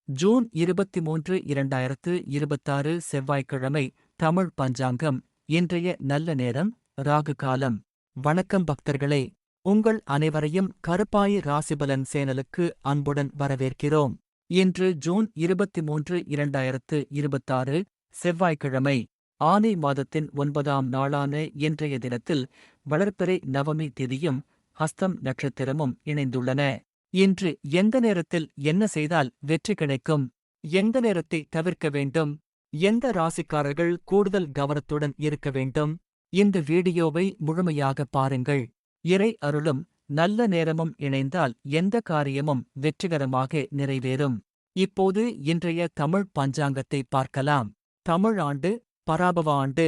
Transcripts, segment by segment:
June 23, 2026 செவ்வாய்க்கிழமை. தமிழ் பஞ்சாங்கம். இன்றைய நல்ல நேரம், ராகு காலம். வணக்கம் பக்தர்களே, உங்கள் அனைவரையும் கருப்பாயி ராசிபலன் சேனலுக்கு அன்புடன் வரவேற்கிறோம். இன்று ஜூன் 23, 2026 செவ்வாய்க்கிழமை. ஆனி மாதத்தின் 9ஆம் நாளான இன்றைய தினத்தில் வளர்பிறை நவமி திதியும் ஹஸ்தம் நட்சத்திரமும் இணைந்துள்ளன. இன்று எந்த நேரத்தில் என்ன செய்தால் வெற்றி கிடைக்கும்? எந்த நேரத்தை தவிர்க்க வேண்டும்? எந்த ராசிக்காரர்கள் கூடுதல் கவனத்துடன் இருக்க வேண்டும்? இந்த வீடியோவை முழுமையாக பாருங்கள். இறை அருளும் நல்ல நேரமும் இணைந்தால் எந்த காரியமும் வெற்றிகரமாக நிறைவேறும். இப்போது இன்றைய தமிழ் பஞ்சாங்கத்தை பார்க்கலாம். தமிழ் ஆண்டு பராபவ ஆண்டு.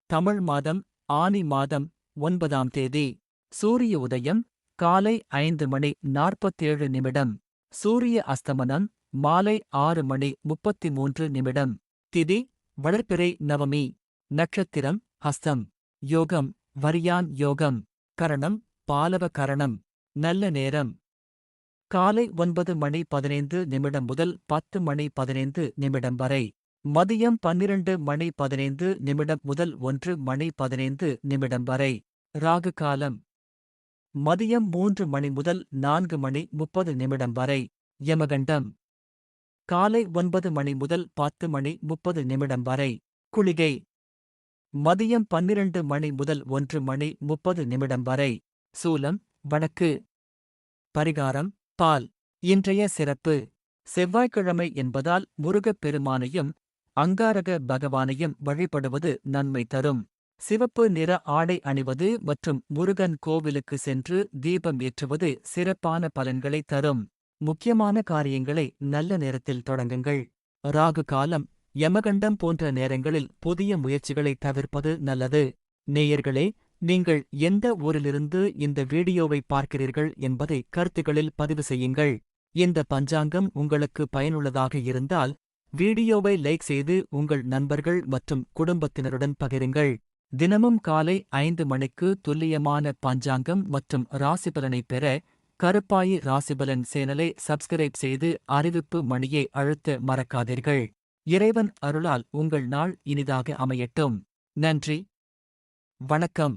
தமிழ் மாதம் ஆனி மாதம் 9ஆம் தேதி. சூரிய உதயம் காலை 5:47. சூரிய அஸ்தமனம் மாலை 6:33. திதி வளர்பிறை நவமி. நட்சத்திரம் ஹஸ்தம். யோகம் வரியான் யோகம். கரணம் பாலவ கரணம். நல்ல நேரம் காலை 9:15 முதல் 10:15 வரை. மதியம் 12:15 முதல் 1:15 வரை. ராகு காலம் மதியம் 3 முதல் 4:30 வரை. யமகண்டம் காலை 9 முதல் 10:30 வரை. குளிகை மதியம் 12 முதல் 1:30 வரை. சூலம் வடக்கு. பரிகாரம் பால். இன்றைய சிறப்பு: செவ்வாய்க்கிழமை என்பதால் முருகப் பெருமானையும் அங்காரக பகவானையும் வழிபடுவது நன்மை தரும். சிவப்பு நிற ஆடை அணிவது மற்றும் முருகன் கோவிலுக்கு சென்று தீபம் ஏற்றுவது சிறப்பான பலன்களை தரும். முக்கியமான காரியங்களை நல்ல நேரத்தில் தொடங்குங்கள். ராகு காலம் யமகண்டம் போன்ற நேரங்களில் புதிய முயற்சிகளை தவிர்ப்பது நல்லது. நேயர்களே, நீங்கள் எந்த ஊரிலிருந்து இந்த வீடியோவை பார்க்கிறீர்கள் என்பதை கருத்துகளில் பதிவு செய்யுங்கள். இந்த பஞ்சாங்கம் உங்களுக்கு பயனுள்ளதாக இருந்தால் வீடியோவை லைக் செய்து உங்கள் நண்பர்கள் மற்றும் குடும்பத்தினருடன் பகிருங்கள். தினமும் காலை 5 மணிக்கு துல்லியமான பஞ்சாங்கம் மற்றும் ராசிபலனை பெற கருப்பாயி ராசிபலன் சேனலை சப்ஸ்கிரைப் செய்து அறிவிப்பு மணியை அழுத்த மறக்காதீர்கள். இறைவன் அருளால் உங்கள் நாள் இனிதாக அமையட்டும். நன்றி, வணக்கம்.